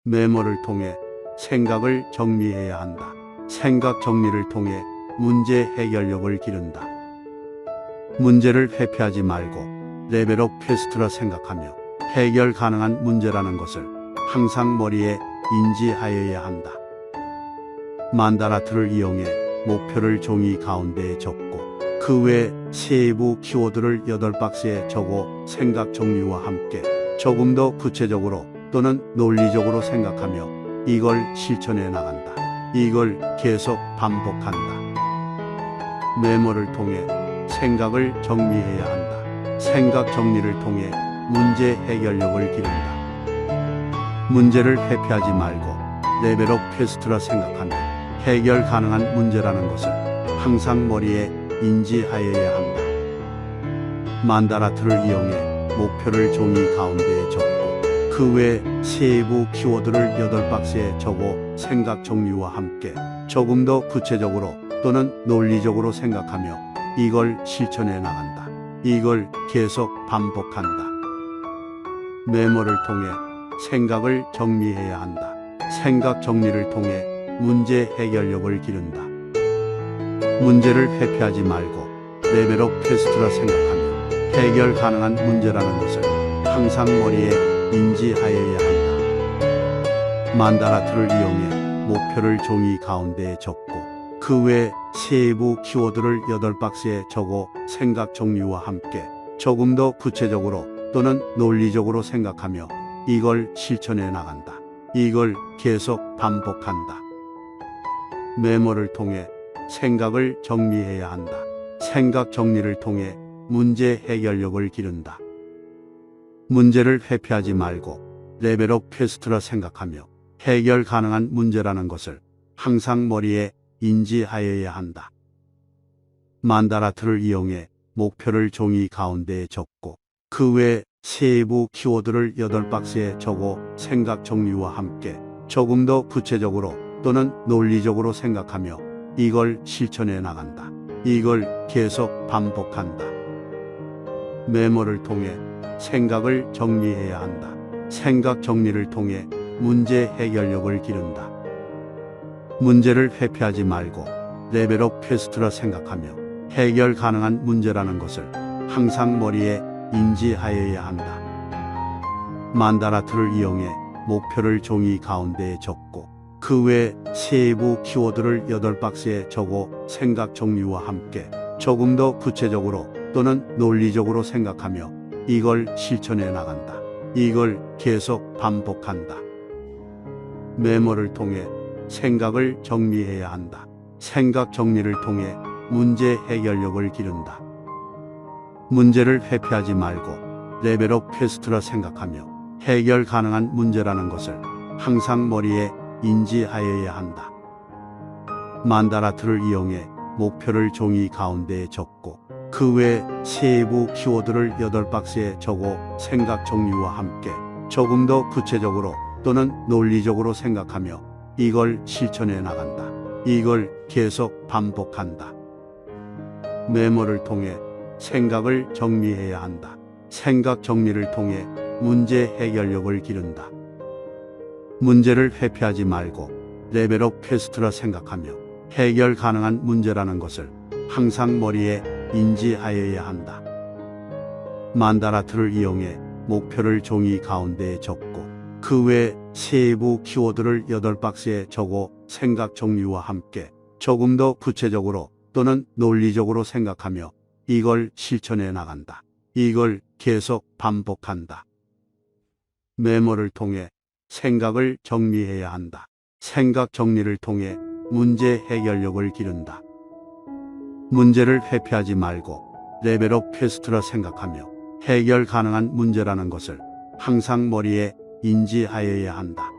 메모를 통해 생각을 정리해야 한다. 생각 정리를 통해 문제 해결력을 기른다. 문제를 회피하지 말고 레벨업 퀘스트라 생각하며 해결 가능한 문제라는 것을 항상 머리에 인지하여야 한다. 만다라트를 이용해 목표를 종이 가운데에 적고 그 외 세부 키워드를 8박스에 적어 생각 정리와 함께 조금 더 구체적으로 또는 논리적으로 생각하며 이걸 실천해 나간다. 이걸 계속 반복한다. 메모를 통해 생각을 정리해야 한다. 생각 정리를 통해 문제 해결력을 기른다. 문제를 회피하지 말고 레벨업 퀘스트라 생각하며 해결 가능한 문제라는 것을 항상 머리에 인지하여야 한다. 만다라트를 이용해 목표를 종이 가운데에 적고 그 외 세부 키워드를 8박스에 적어 생각 정리와 함께 조금 더 구체적으로 또는 논리적으로 생각하며 이걸 실천해 나간다. 이걸 계속 반복한다. 메모를 통해 생각을 정리해야 한다. 생각 정리를 통해 문제 해결력을 기른다. 문제를 회피하지 말고 레벨업 퀘스트라 생각하며 해결 가능한 문제라는 것을 항상 머리에 인지하여야 한다. 만다라트를 이용해 목표를 종이 가운데에 적고 그 외 세부 키워드를 8박스에 적어 생각 정리와 함께 조금 더 구체적으로 또는 논리적으로 생각하며 이걸 실천해 나간다. 이걸 계속 반복한다. 메모를 통해 생각을 정리해야 한다. 생각 정리를 통해 문제 해결력을 기른다. 문제를 회피하지 말고 레벨업 퀘스트라 생각하며 해결 가능한 문제라는 것을 항상 머리에 인지하여야 한다. 만다라트를 이용해 목표를 종이 가운데에 적고 그 외 세부 키워드를 8박스에 적어 생각 정리와 함께 조금 더 구체적으로 또는 논리적으로 생각하며 이걸 실천해 나간다. 이걸 계속 반복한다. 메모를 통해 생각을 정리해야 한다. 생각 정리를 통해 문제 해결력을 기른다. 문제를 회피하지 말고 레벨업 퀘스트라 생각하며 해결 가능한 문제라는 것을 항상 머리에 인지하여야 한다. 만다라트를 이용해 목표를 종이 가운데에 적고 그 외 세부 키워드를 8박스에 적어 생각 정리와 함께 조금 더 구체적으로 또는 논리적으로 생각하며 이걸 실천해 나간다. 이걸 계속 반복한다. 메모를 통해 생각을 정리해야 한다. 생각 정리를 통해 문제 해결력을 기른다. 문제를 회피하지 말고 레벨업 퀘스트라 생각하며 해결 가능한 문제라는 것을 항상 머리에 인지하여야 한다. 만다라트를 이용해 목표를 종이 가운데에 적고 그 외 세부 키워드를 8박스에 적어 생각 정리와 함께 조금 더 구체적으로 또는 논리적으로 생각하며 이걸 실천해 나간다. 이걸 계속 반복한다. 메모를 통해 생각을 정리해야 한다. 생각 정리를 통해 문제 해결력을 기른다. 문제를 회피하지 말고 레벨업 퀘스트라 생각하며 해결 가능한 문제라는 것을 항상 머리에 인지하여야 한다. 만다라트를 이용해 목표를 종이 가운데에 적고 그 외 세부 키워드를 8박스에 적어 생각 정리와 함께 조금 더 구체적으로 또는 논리적으로 생각하며 이걸 실천해 나간다. 이걸 계속 반복한다. 메모를 통해 생각을 정리해야 한다. 생각 정리를 통해 문제 해결력을 기른다. 문제를 회피하지 말고 레벨업 퀘스트라 생각하며 해결 가능한 문제라는 것을 항상 머리에 인지하여야 한다.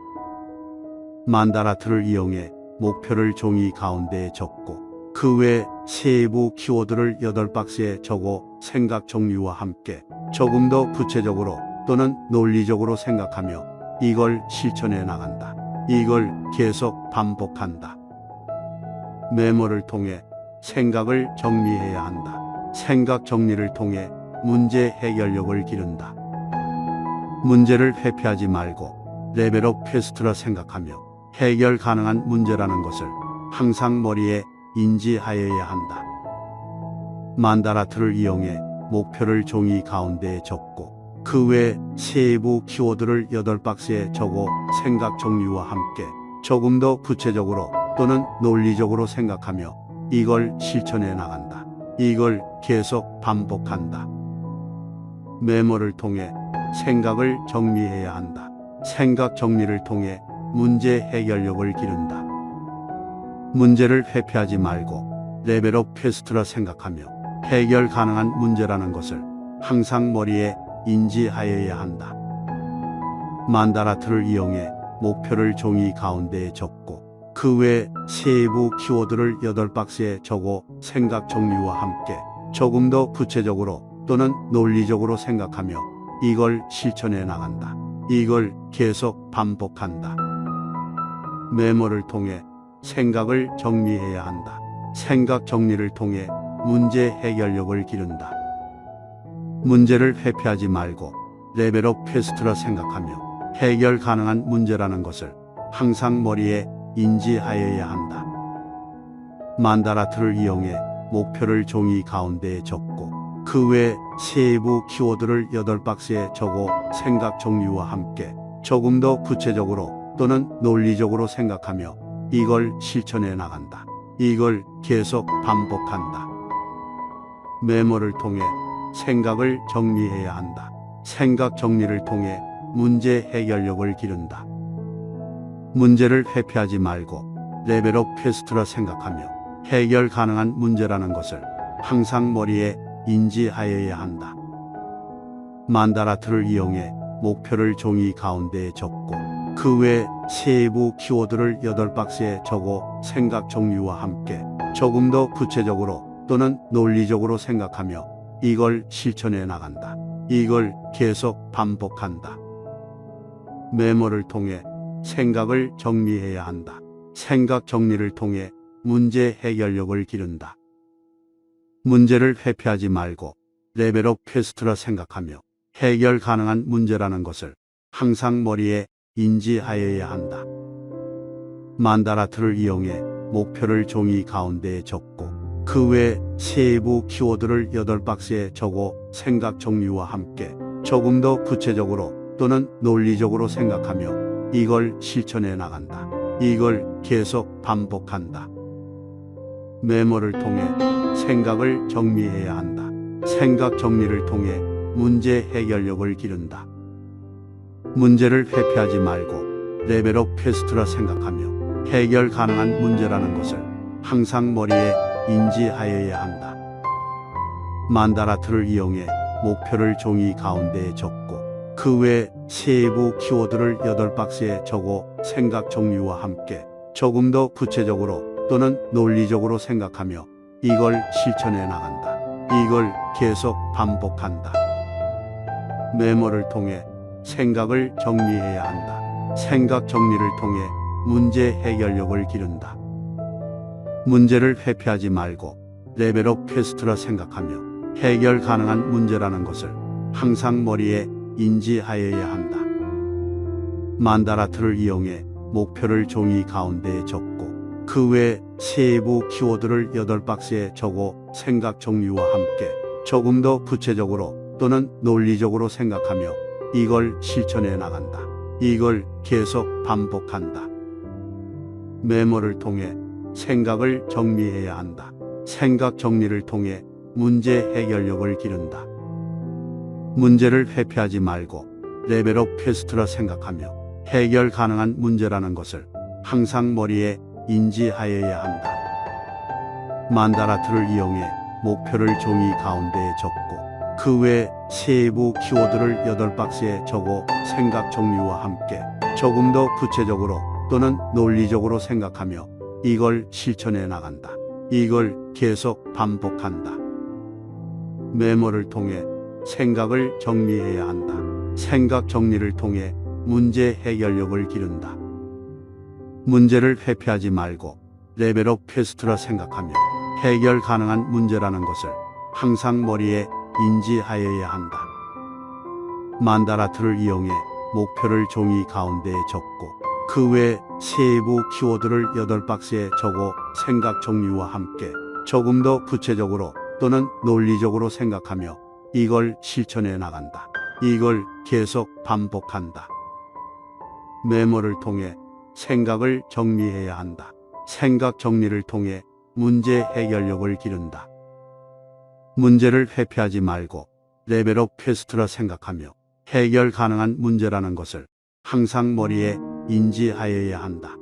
만다라트를 이용해 목표를 종이 가운데에 적고 그 외 세부 키워드를 8박스에 적어 생각 정리와 함께 조금 더 구체적으로 또는 논리적으로 생각하며 이걸 실천해 나간다. 이걸 계속 반복한다. 메모를 통해 생각을 정리해야 한다. 생각 정리를 통해 문제 해결력을 기른다. 문제를 회피하지 말고 레벨업 퀘스트라 생각하며 해결 가능한 문제라는 것을 항상 머리에 인지하여야 한다. 만다라트를 이용해 목표를 종이 가운데에 적고 그 외 세부 키워드를 8박스에 적어 생각 정리와 함께 조금 더 구체적으로 또는 논리적으로 생각하며 이걸 실천해 나간다. 이걸 계속 반복한다. 메모를 통해 생각을 정리해야 한다. 생각 정리를 통해 문제 해결력을 기른다. 문제를 회피하지 말고 레벨업 퀘스트라 생각하며 해결 가능한 문제라는 것을 항상 머리에 인지하여야 한다. 만다라트를 이용해 목표를 종이 가운데에 적고 그 외 세부 키워드를 8박스에 적어 생각 정리와 함께 조금 더 구체적으로 또는 논리적으로 생각하며 이걸 실천해 나간다. 이걸 계속 반복한다. 메모를 통해 생각을 정리해야 한다. 생각 정리를 통해 문제 해결력을 기른다. 문제를 회피하지 말고 레벨업 퀘스트라 생각하며 해결 가능한 문제라는 것을 항상 머리에 인지하여야 한다. 만다라트를 이용해 목표를 종이 가운데에 적고 그 외 세부 키워드를 8박스에 적어 생각 정리와 함께 조금 더 구체적으로 또는 논리적으로 생각하며 이걸 실천해 나간다. 이걸 계속 반복한다. 메모를 통해 생각을 정리해야 한다. 생각 정리를 통해 문제 해결력을 기른다. 문제를 회피하지 말고 레벨업 퀘스트라 생각하며 해결 가능한 문제라는 것을 항상 머리에 인지하여야 한다. 만다라트를 이용해 목표를 종이 가운데에 적고 그 외 세부 키워드를 8박스에 적어 생각 정리와 함께 조금 더 구체적으로 또는 논리적으로 생각하며 이걸 실천해 나간다. 이걸 계속 반복한다. 메모를 통해 생각을 정리해야 한다. 생각 정리를 통해 문제 해결력을 기른다. 문제를 회피하지 말고 레벨업 퀘스트라 생각하며 해결 가능한 문제라는 것을 항상 머리에 인지하여야 한다. 만다라트를 이용해 목표를 종이 가운데에 적고 그 외 세부 키워드를 8박스에 적어 생각 정리와 함께 조금 더 구체적으로 또는 논리적으로 생각하며 이걸 실천해 나간다. 이걸 계속 반복한다. 메모를 통해 생각을 정리해야 한다. 생각 정리를 통해 문제 해결력을 기른다. 문제를 회피하지 말고 레벨업 퀘스트라 생각하며 해결 가능한 문제라는 것을 항상 머리에 인지하여야 한다. 만다라트를 이용해 목표를 종이 가운데에 적고 그 외 세부 키워드를 8박스에 적어 생각 정리와 함께 조금 더 구체적으로 또는 논리적으로 생각하며 이걸 실천해 나간다. 이걸 계속 반복한다. 메모를 통해 생각을 정리해야 한다. 생각 정리를 통해 문제 해결력을 기른다. 문제를 회피하지 말고 레벨업 퀘스트라 생각하며 해결 가능한 문제라는 것을 항상 머리에 인지하여야 한다. 만다라트를 이용해 목표를 종이 가운데에 적고 그 외 세부 키워드를 8박스에 적어 생각 정리와 함께 조금 더 구체적으로 또는 논리적으로 생각하며 이걸 실천해 나간다. 이걸 계속 반복한다. 메모를 통해 생각을 정리해야 한다. 생각 정리를 통해 문제 해결력을 기른다. 문제를 회피하지 말고 레벨업 퀘스트라 생각하며 해결 가능한 문제라는 것을 항상 머리에 인지하여야 한다. 만다라트를 이용해 목표를 종이 가운데에 적고 그 외 세부 키워드를 8박스에 적어 생각 정리와 함께 조금 더 구체적으로 또는 논리적으로 생각하며 이걸 실천해 나간다. 이걸 계속 반복한다. 메모를 통해 생각을 정리해야 한다. 생각 정리를 통해 문제 해결력을 기른다. 문제를 회피하지 말고 레벨업 퀘스트라 생각하며 해결 가능한 문제라는 것을 항상 머리에 인지하여야 한다. 만다라트를 이용해 목표를 종이 가운데에 적고 그 외 세부 키워드를 8박스에 적어 생각 정리와 함께 조금 더 구체적으로 또는 논리적으로 생각하며 이걸 실천해 나간다. 이걸 계속 반복한다. 메모를 통해 생각을 정리해야 한다. 생각 정리를 통해 문제 해결력을 기른다. 문제를 회피하지 말고 레벨업 퀘스트라 생각하며 해결 가능한 문제라는 것을 항상 머리에 인지하여야 한다.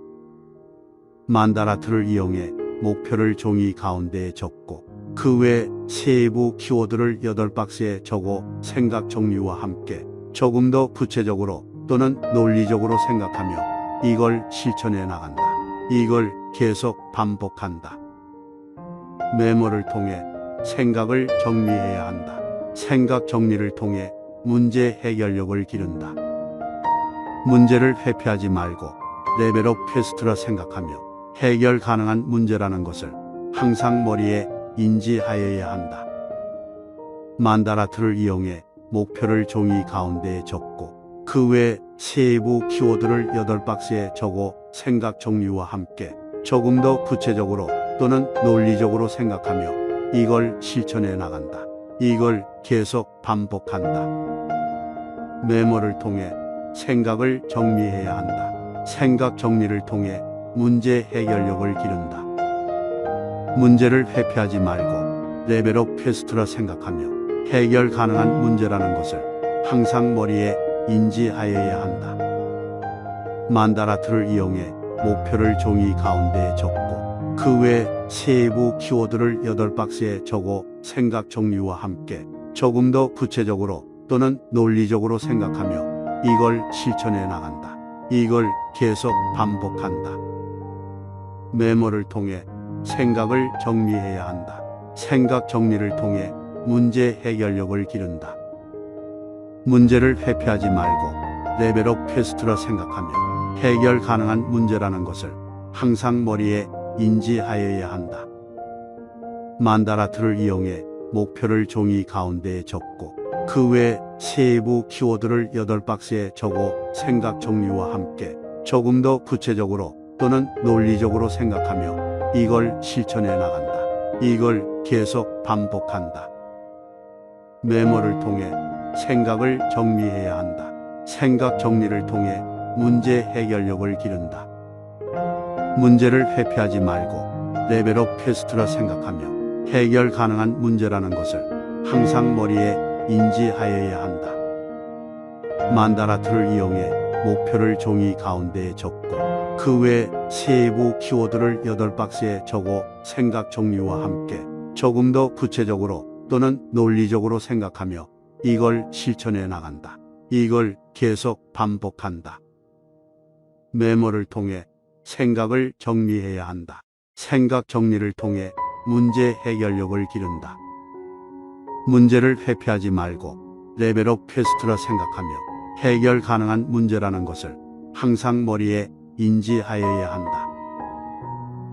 만다라트를 이용해 목표를 종이 가운데에 적고 그 외 세부 키워드를 8박스에 적어 생각 정리와 함께 조금 더 구체적으로 또는 논리적으로 생각하며 이걸 실천해 나간다. 이걸 계속 반복한다. 메모를 통해 생각을 정리해야 한다. 생각 정리를 통해 문제 해결력을 기른다. 문제를 회피하지 말고 레벨업 퀘스트라 생각하며 해결 가능한 문제라는 것을 항상 머리에 인지하여야 한다. 만다라트를 이용해 목표를 종이 가운데에 적고 그 외 세부 키워드를 8박스에 적어 생각 정리와 함께 조금 더 구체적으로 또는 논리적으로 생각하며 이걸 실천해 나간다. 이걸 계속 반복한다. 메모를 통해 생각을 정리해야 한다. 생각 정리를 통해 문제 해결력을 기른다. 문제를 회피하지 말고 레벨업 퀘스트라 생각하며 해결 가능한 문제라는 것을 항상 머리에 인지하여야 한다. 만다라트를 이용해 목표를 종이 가운데에 적고 그 외 세부 키워드를 8박스에 적어 생각 정리와 함께 조금 더 구체적으로 또는 논리적으로 생각하며 이걸 실천해 나간다. 이걸 계속 반복한다. 메모를 통해 생각을 정리해야 한다. 생각 정리를 통해 문제 해결력을 기른다. 문제를 회피하지 말고 레벨업 퀘스트라 생각하며 해결 가능한 문제라는 것을 항상 머리에 인지하여야 한다. 만다라트를 이용해 목표를 종이 가운데에 적고 그 외 세부 키워드를 8박스에 적어 생각 정리와 함께 조금 더 구체적으로 또는 논리적으로 생각하며 이걸 실천해 나간다. 이걸 계속 반복한다. 메모를 통해 생각을 정리해야 한다. 생각 정리를 통해 문제 해결력을 기른다. 문제를 회피하지 말고 레벨업 퀘스트라 생각하며 해결 가능한 문제라는 것을 항상 머리에 인지하여야 한다. 만다라트를 이용해 목표를 종이 가운데에 적고 그 외 세부 키워드를 8박스에 적어 생각 정리와 함께 조금 더 구체적으로 또는 논리적으로 생각하며 이걸 실천해 나간다. 이걸 계속 반복한다. 메모를 통해 생각을 정리해야 한다. 생각 정리를 통해 문제 해결력을 기른다. 문제를 회피하지 말고 레벨업 퀘스트라 생각하며 해결 가능한 문제라는 것을 항상 머리에 인지하여야 한다.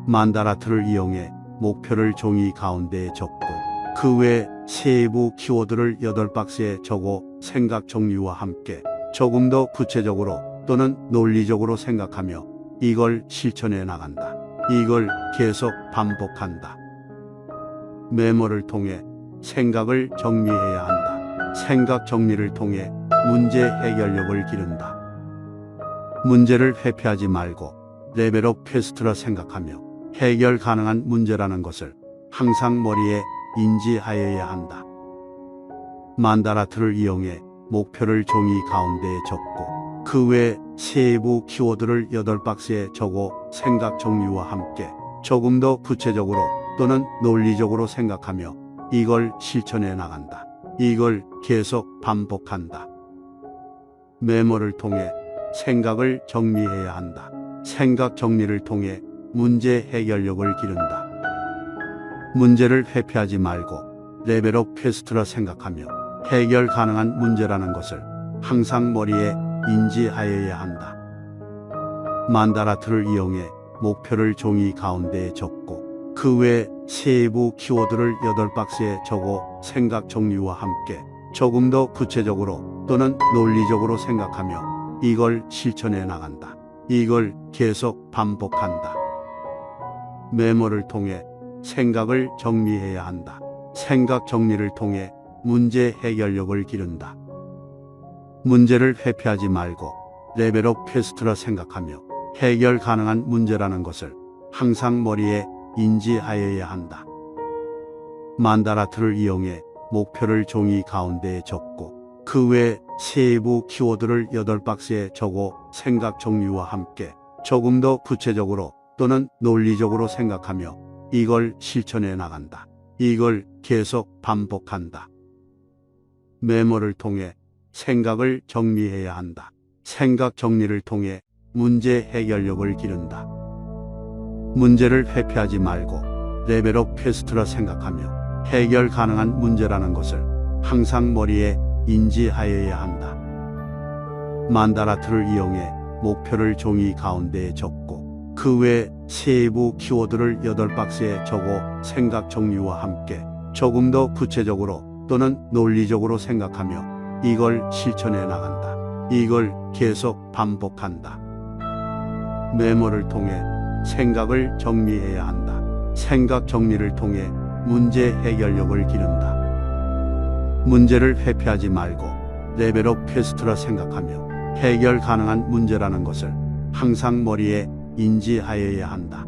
만다라트를 이용해 목표를 종이 가운데에 적고 그 외 세부 키워드를 8박스에 적어 생각 정리와 함께 조금 더 구체적으로 또는 논리적으로 생각하며 이걸 실천해 나간다. 이걸 계속 반복한다. 메모를 통해 생각을 정리해야 한다. 생각 정리를 통해 문제 해결력을 기른다. 문제를 회피하지 말고 레벨업 퀘스트라 생각하며 해결 가능한 문제라는 것을 항상 머리에 인지하여야 한다. 만다라트를 이용해 목표를 종이 가운데에 적고 그 외 세부 키워드를 8박스에 적어 생각 정리와 함께 조금 더 구체적으로 또는 논리적으로 생각하며 이걸 실천해 나간다. 이걸 계속 반복한다. 메모를 통해 생각을 정리해야 한다. 생각 정리를 통해 문제 해결력을 기른다. 문제를 회피하지 말고 레벨업 퀘스트라 생각하며 해결 가능한 문제라는 것을 항상 머리에 인지하여야 한다. 만다라트를 이용해 목표를 종이 가운데에 적고 그 외 세부 키워드를 8박스에 적어 생각 정리와 함께 조금 더 구체적으로 또는 논리적으로 생각하며 이걸 실천해 나간다. 이걸 계속 반복한다. 메모를 통해 생각을 정리해야 한다. 생각 정리를 통해 문제 해결력을 기른다. 문제를 회피하지 말고 레벨업 퀘스트라 생각하며 해결 가능한 문제라는 것을 항상 머리에 인지하여야 한다. 만다라트를 이용해 목표를 종이 가운데에 적고 그 외 세부 키워드를 8박스에 적어 생각 정리와 함께 조금 더 구체적으로 또는 논리적으로 생각하며 이걸 실천해 나간다. 이걸 계속 반복한다. 메모를 통해 생각을 정리해야 한다. 생각 정리를 통해 문제 해결력을 기른다. 문제를 회피하지 말고 레벨업 퀘스트라 생각하며 해결 가능한 문제라는 것을 항상 머리에 인지하여야 한다. 만다라트를 이용해 목표를 종이 가운데에 적고 그 외 세부 키워드를 8박스에 적어 생각 정리와 함께 조금 더 구체적으로 또는 논리적으로 생각하며 이걸 실천해 나간다. 이걸 계속 반복한다. 메모를 통해 생각을 정리해야 한다. 생각 정리를 통해 문제 해결력을 기른다. 문제를 회피하지 말고 레벨업 퀘스트라 생각하며 해결 가능한 문제라는 것을 항상 머리에 인지하여야 한다.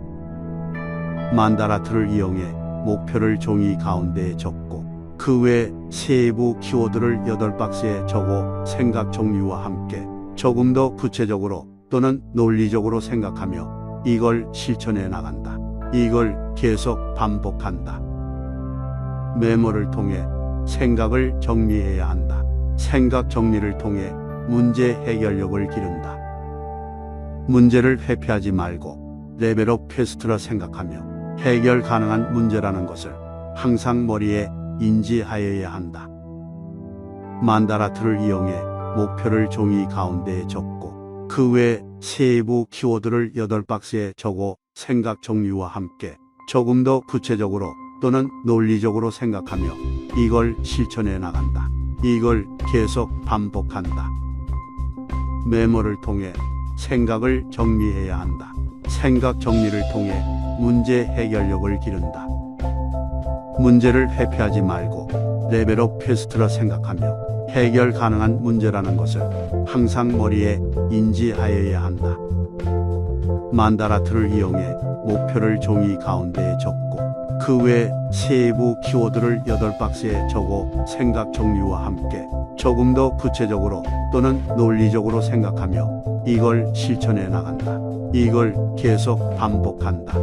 만다라트를 이용해 목표를 종이 가운데에 적고 그 외 세부 키워드를 8박스에 적어 생각 정리와 함께 조금 더 구체적으로 또는 논리적으로 생각하며 이걸 실천해 나간다. 이걸 계속 반복한다. 메모를 통해 생각을 정리해야 한다. 생각 정리를 통해 문제 해결력을 기른다. 문제를 회피하지 말고 레벨업 퀘스트라 생각하며 해결 가능한 문제라는 것을 항상 머리에 인지하여야 한다. 만다라트를 이용해 목표를 종이 가운데에 적고 그 외 세부 키워드를 8박스에 적어 생각 정리와 함께 조금 더 구체적으로 또는 논리적으로 생각하며 이걸 실천해 나간다. 이걸 계속 반복한다. 메모를 통해 생각을 정리해야 한다. 생각 정리를 통해 문제 해결력을 기른다. 문제를 회피하지 말고 레벨업 퀘스트라 생각하며 해결 가능한 문제라는 것을 항상 머리에 인지하여야 한다. 만다라트를 이용해 목표를 종이 가운데에 적고 그 외 세부 키워드를 8박스에 적어 생각 정리와 함께 조금 더 구체적으로 또는 논리적으로 생각하며 이걸 실천해 나간다. 이걸 계속 반복한다.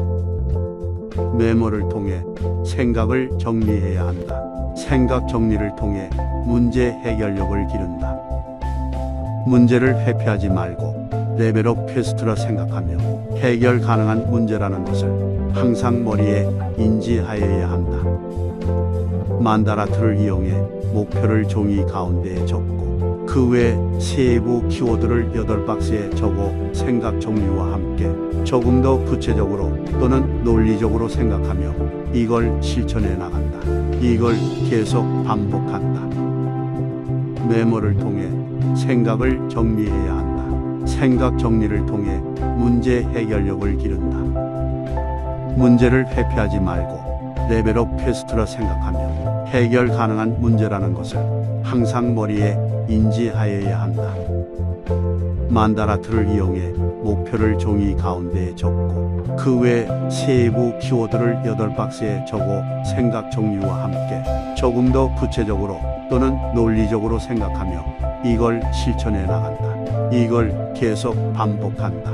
메모를 통해 생각을 정리해야 한다. 생각 정리를 통해 문제 해결력을 기른다. 문제를 회피하지 말고 레벨업 퀘스트라 생각하며 해결 가능한 문제라는 것을 항상 머리에 인지하여야 한다. 만다라트를 이용해 목표를 종이 가운데에 적고 그 외 세부 키워드를 8박스에 적어 생각 정리와 함께 조금 더 구체적으로 또는 논리적으로 생각하며 이걸 실천해 나간다. 이걸 계속 반복한다. 메모를 통해 생각을 정리해야 한다. 생각 정리를 통해 문제 해결력을 기른다. 문제를 회피하지 말고 레벨업 퀘스트라 생각하며 해결 가능한 문제라는 것을 항상 머리에 인지하여야 한다. 만다라트를 이용해 목표를 종이 가운데에 적고 그 외 세부 키워드를 8박스에 적어 생각 정리와 함께 조금 더 구체적으로 또는 논리적으로 생각하며 이걸 실천해 나간다. 이걸 계속 반복한다.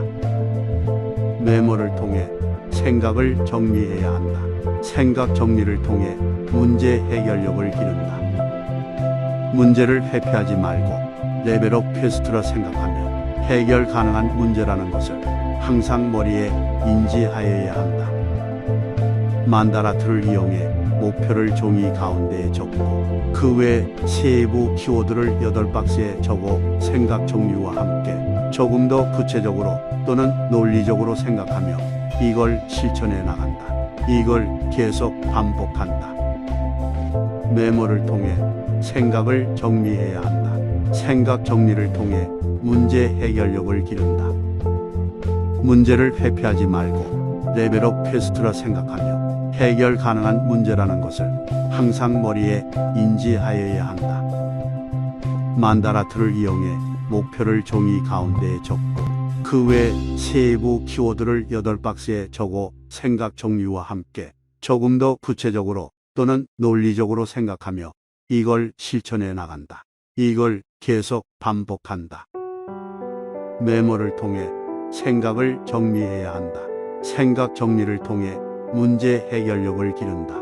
메모를 통해 생각을 정리해야 한다. 생각 정리를 통해 문제 해결력을 기른다. 문제를 회피하지 말고 레벨업 퀘스트라 생각하며 해결 가능한 문제라는 것을 항상 머리에 인지하여야 한다. 만다라트를 이용해 목표를 종이 가운데에 적고 그 외 세부 키워드를 8박스에 적어 생각 정리와 함께 조금 더 구체적으로 또는 논리적으로 생각하며 이걸 실천해 나간다. 이걸 계속 반복한다. 메모를 통해 생각을 정리해야 한다. 생각 정리를 통해 문제 해결력을 기른다. 문제를 회피하지 말고 레벨업 퀘스트라 생각하며 해결 가능한 문제라는 것을 항상 머리에 인지하여야 한다. 만다라트를 이용해 목표를 종이 가운데에 적고 그 외 세부 키워드를 8박스에 적어 생각 정리와 함께 조금 더 구체적으로 또는 논리적으로 생각하며 이걸 실천해 나간다. 이걸 계속 반복한다. 메모를 통해 생각을 정리해야 한다. 생각 정리를 통해 문제 해결력을 기른다.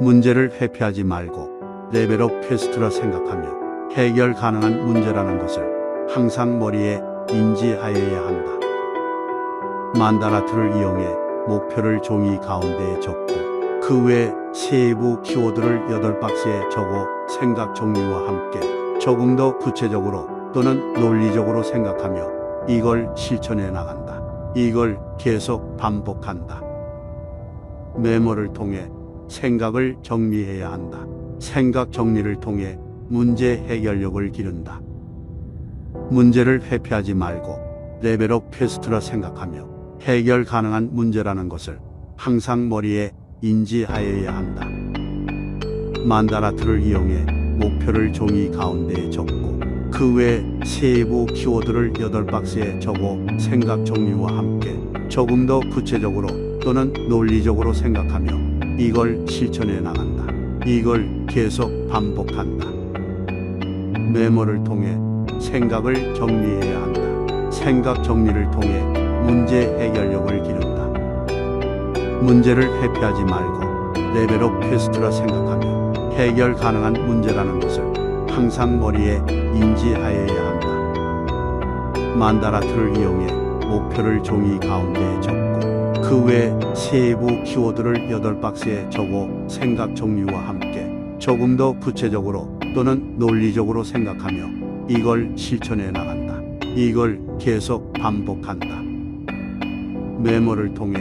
문제를 회피하지 말고 레벨업 퀘스트라 생각하며 해결 가능한 문제라는 것을 항상 머리에 인지하여야 한다. 만다라트를 이용해 목표를 종이 가운데에 적고 그 외 세부 키워드를 8박스에 적어 생각 정리와 함께 조금 더 구체적으로 또는 논리적으로 생각하며 이걸 실천해 나간다. 이걸 계속 반복한다. 메모를 통해 생각을 정리해야 한다. 생각 정리를 통해 문제 해결력을 기른다. 문제를 회피하지 말고 레벨업 퀘스트라 생각하며 해결 가능한 문제라는 것을 항상 머리에 인지하여야 한다. 만다라트를 이용해 목표를 종이 가운데에 적고 그 외 세부 키워드를 8박스에 적어 생각 정리와 함께 조금 더 구체적으로 또는 논리적으로 생각하며 이걸 실천해 나간다. 이걸 계속 반복한다. 메모를 통해 생각을 정리해야 한다. 생각 정리를 통해 문제 해결력을 기른다. 문제를 회피하지 말고 레벨업 퀘스트라 생각하며 해결 가능한 문제라는 것을 항상 머리에 인지하여야 한다. 만다라트를 이용해 목표를 종이 가운데에 적고 그 외 세부 키워드를 8박스에 적어 생각 정리와 함께 조금 더 구체적으로 또는 논리적으로 생각하며 이걸 실천해 나간다. 이걸 계속 반복한다. 메모를 통해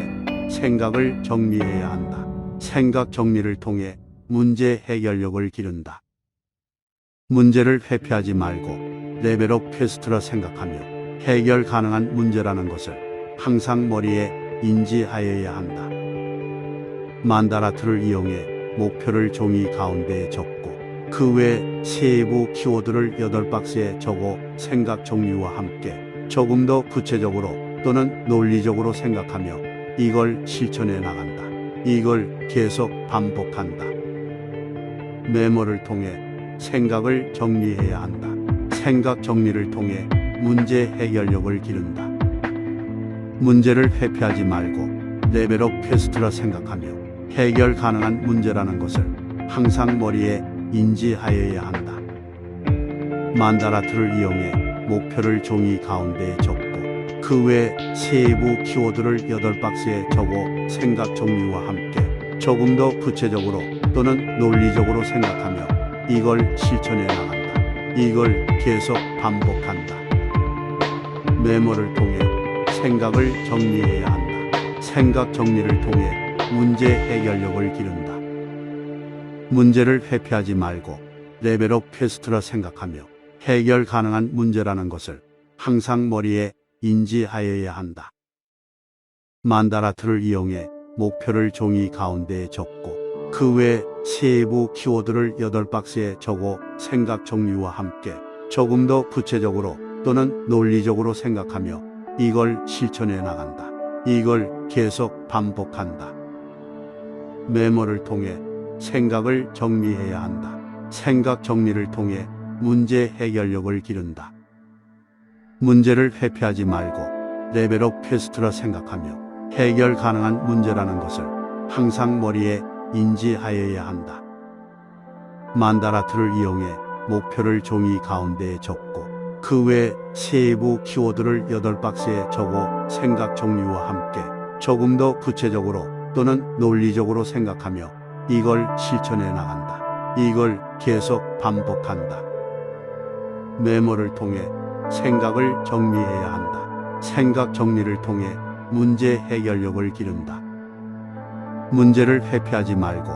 생각을 정리해야 한다. 생각 정리를 통해 문제 해결력을 기른다. 문제를 회피하지 말고 레벨업 퀘스트라 생각하며 해결 가능한 문제라는 것을 항상 머리에 인지하여야 한다. 만다라트를 이용해 목표를 종이 가운데에 적고 그 외 세부 키워드를 8박스에 적어 생각 정리와 함께 조금 더 구체적으로 또는 논리적으로 생각하며 이걸 실천해 나간다. 이걸 계속 반복한다. 메모를 통해 생각을 정리해야 한다. 생각 정리를 통해 문제 해결력을 기른다. 문제를 회피하지 말고 레벨업 퀘스트라 생각하며 해결 가능한 문제라는 것을 항상 머리에 인지하여야 한다. 만다라트를 이용해 목표를 종이 가운데에 적고 그 외 세부 키워드를 8박스에 적어 생각 정리와 함께 조금 더 구체적으로 또는 논리적으로 생각하며 이걸 실천해 나간다. 이걸 계속 반복한다. 메모를 통해 생각을 정리해야 한다. 생각 정리를 통해 문제 해결력을 기른다. 문제를 회피하지 말고 레벨업 퀘스트라 생각하며 해결 가능한 문제라는 것을 항상 머리에 인지하여야 한다. 만다라트를 이용해 목표를 종이 가운데에 적고 그 외 세부 키워드를 8박스에 적어 생각 정리와 함께 조금 더 구체적으로 또는 논리적으로 생각하며 이걸 실천해 나간다. 이걸 계속 반복한다. 메모를 통해 생각을 정리해야 한다. 생각 정리를 통해 문제 해결력을 기른다. 문제를 회피하지 말고 레벨업 퀘스트라 생각하며 해결 가능한 문제라는 것을 항상 머리에 인지하여야 한다. 만다라트를 이용해 목표를 종이 가운데에 적고 그 외 세부 키워드를 8박스에 적어 생각 정리와 함께 조금 더 구체적으로 또는 논리적으로 생각하며 이걸 실천해 나간다. 이걸 계속 반복한다. 메모를 통해 생각을 정리해야 한다. 생각 정리를 통해 문제 해결력을 기른다. 문제를 회피하지 말고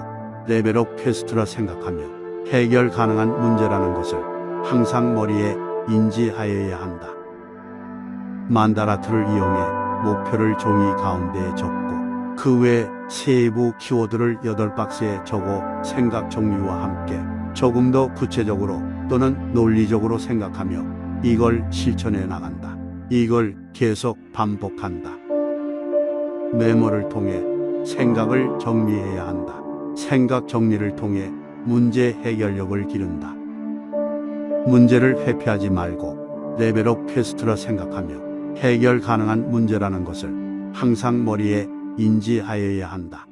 레벨업 퀘스트라 생각하며 해결 가능한 문제라는 것을 항상 머리에 인지하여야 한다. 만다라트를 이용해 목표를 종이 가운데에 적고 그 외 세부 키워드를 8박스에 적어 생각 정리와 함께 조금 더 구체적으로 또는 논리적으로 생각하며 이걸 실천해 나간다. 이걸 계속 반복한다. 메모를 통해 생각을 정리해야 한다. 생각 정리를 통해 문제 해결력을 기른다. 문제를 회피하지 말고 레벨업 퀘스트라 생각하며 해결 가능한 문제라는 것을 항상 머리에 인지하여야 한다.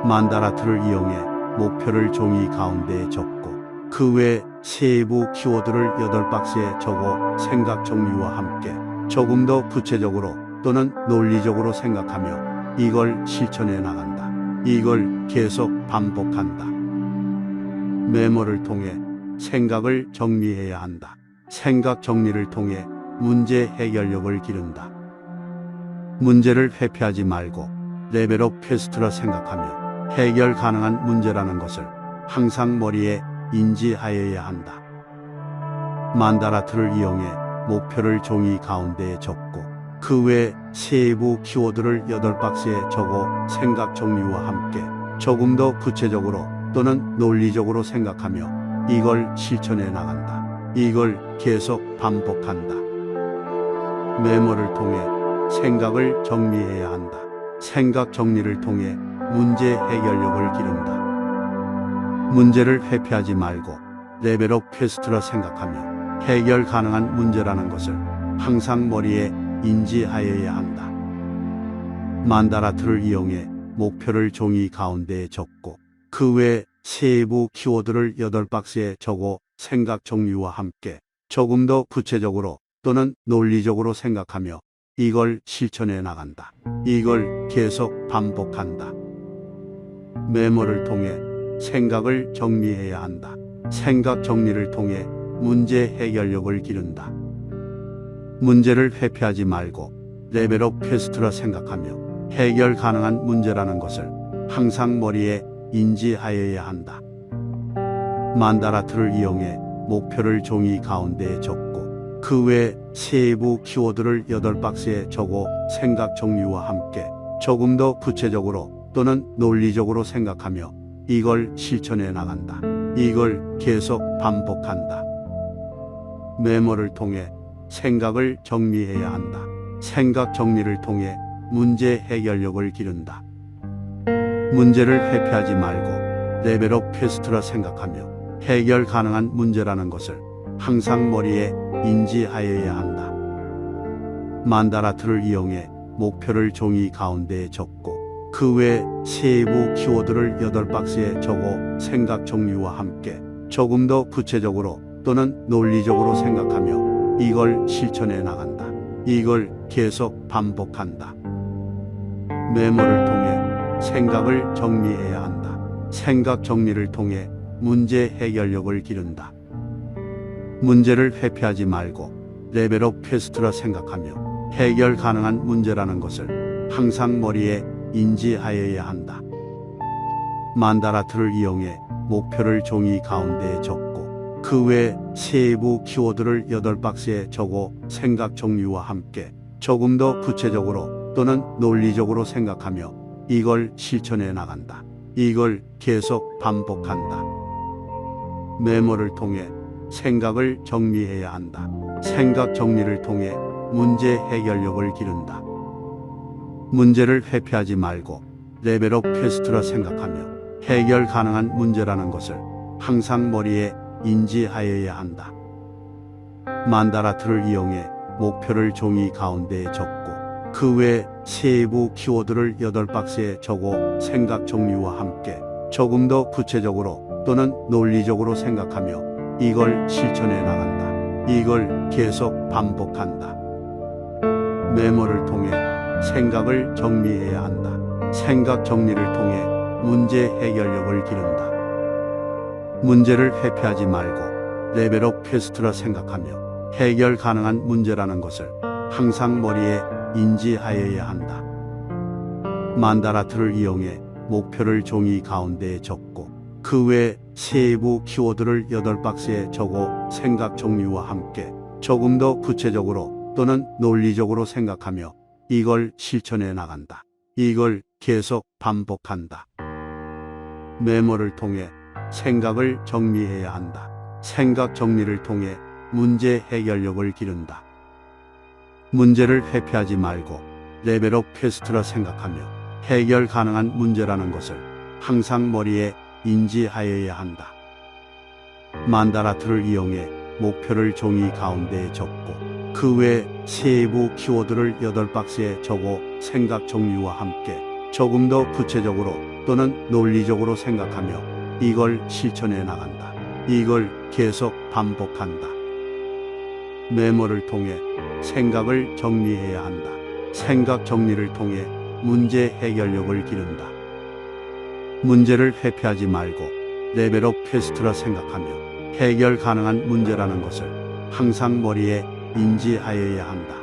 만다라트를 이용해 목표를 종이 가운데에 적고 그 외 세부 키워드를 8박스에 적어 생각 정리와 함께 조금 더 구체적으로 또는 논리적으로 생각하며 이걸 실천해 나간다. 이걸 계속 반복한다. 메모를 통해 생각을 정리해야 한다. 생각 정리를 통해 문제 해결력을 기른다. 문제를 회피하지 말고 레벨업 퀘스트라 생각하며 해결 가능한 문제라는 것을 항상 머리에 인지하여야 한다. 만다라트를 이용해 목표를 종이 가운데에 적고 그 외 세부 키워드를 8박스에 적어 생각 정리와 함께 조금 더 구체적으로 또는 논리적으로 생각하며 이걸 실천해 나간다. 이걸 계속 반복한다. 메모를 통해 생각을 정리해야 한다. 생각 정리를 통해 문제 해결력을 기른다. 문제를 회피하지 말고 레벨업 퀘스트라 생각하며 해결 가능한 문제라는 것을 항상 머리에 인지하여야 한다. 만다라트를 이용해 목표를 종이 가운데에 적고 그 외 세부 키워드를 8박스에 적어 생각 정리와 함께 조금 더 구체적으로 또는 논리적으로 생각하며 이걸 실천해 나간다. 이걸 계속 반복한다. 메모를 통해 생각을 정리해야 한다. 생각 정리를 통해 문제 해결력을 기른다. 문제를 회피하지 말고 레벨업 퀘스트라 생각하며 해결 가능한 문제라는 것을 항상 머리에 인지하여야 한다. 만다라트를 이용해 목표를 종이 가운데에 적고 그 외 세부 키워드를 8박스에 적어 생각 정리와 함께 조금 더 구체적으로 또는 논리적으로 생각하며 이걸 실천해 나간다. 이걸 계속 반복한다. 메모를 통해 생각을 정리해야 한다. 생각 정리를 통해 문제 해결력을 기른다. 문제를 회피하지 말고 레벨업 퀘스트라 생각하며 해결 가능한 문제라는 것을 항상 머리에 인지하여야 한다. 만다라트를 이용해 목표를 종이 가운데에 적고 그 외 세부 키워드를 8박스에 적어 생각 정리와 함께 조금 더 구체적으로 또는 논리적으로 생각하며 이걸 실천해 나간다. 이걸 계속 반복한다. 메모를 통해 생각을 정리해야 한다. 생각 정리를 통해 문제 해결력을 기른다. 문제를 회피하지 말고 레벨업 퀘스트라 생각하며 해결 가능한 문제라는 것을 항상 머리에 인지하여야 한다. 만다라트를 이용해 목표를 종이 가운데에 적고 그 외 세부 키워드를 8박스에 적어 생각 정리와 함께 조금 더 구체적으로 또는 논리적으로 생각하며 이걸 실천해 나간다. 이걸 계속 반복한다. 메모를 통해 생각을 정리해야 한다. 생각 정리를 통해 문제 해결력을 기른다. 문제를 회피하지 말고 레벨업 퀘스트라 생각하며 해결 가능한 문제라는 것을 항상 머리에 인지하여야 한다. 만다라트를 이용해 목표를 종이 가운데에 적고 그 외 세부 키워드를 8박스에 적어 생각 정리와 함께 조금 더 구체적으로 또는 논리적으로 생각하며 이걸 실천해 나간다. 이걸 계속 반복한다. 메모를 통해 생각을 정리해야 한다. 생각 정리를 통해 문제 해결력을 기른다. 문제를 회피하지 말고 레벨업 퀘스트라 생각하며 해결 가능한 문제라는 것을 항상 머리에 인지하여야 한다. 만다라트를 이용해 목표를 종이 가운데에 적고 그 외 세부 키워드를 8박스에 적어 생각 정리와 함께 조금 더 구체적으로 또는 논리적으로 생각하며 이걸 실천해 나간다. 이걸 계속 반복한다. 메모를 통해 생각을 정리해야 한다. 생각 정리를 통해 문제 해결력을 기른다. 문제를 회피하지 말고 레벨업 퀘스트라 생각하며 해결 가능한 문제라는 것을 항상 머리에 인지하여야 한다. 만다라트를 이용해 목표를 종이 가운데에 적고 그 외 세부 키워드를 8박스에 적어 생각 정리와 함께 조금 더 구체적으로 또는 논리적으로 생각하며 이걸 실천해 나간다. 이걸 계속 반복한다. 메모를 통해 생각을 정리해야 한다. 생각 정리를 통해 문제 해결력을 기른다. 문제를 회피하지 말고 레벨업 퀘스트라 생각하며 해결 가능한 문제라는 것을 항상 머리에 인지하여야 한다.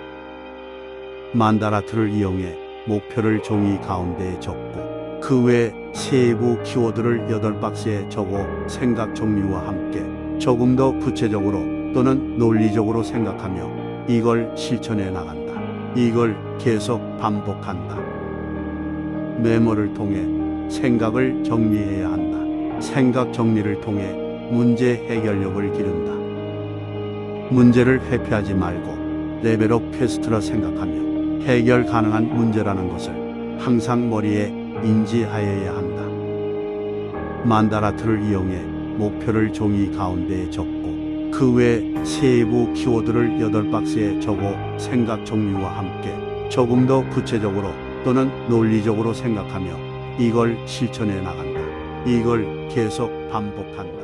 만다라트를 이용해 목표를 종이 가운데에 적고 그 외 세부 키워드를 8박스에 적어 생각 정리와 함께 조금 더 구체적으로 또는 논리적으로 생각하며 이걸 실천해 나간다. 이걸 계속 반복한다. 메모를 통해 생각을 정리해야 한다. 생각 정리를 통해 문제 해결력을 기른다. 문제를 회피하지 말고 레벨업 퀘스트라 생각하며 해결 가능한 문제라는 것을 항상 머리에 인지하여야 한다. 만다라트를 이용해 목표를 종이 가운데에 적고 그 외 세부 키워드를 8박스에 적어 생각 정리와 함께 조금 더 구체적으로 또는 논리적으로 생각하며 이걸 실천해 나간다. 이걸 계속 반복한다.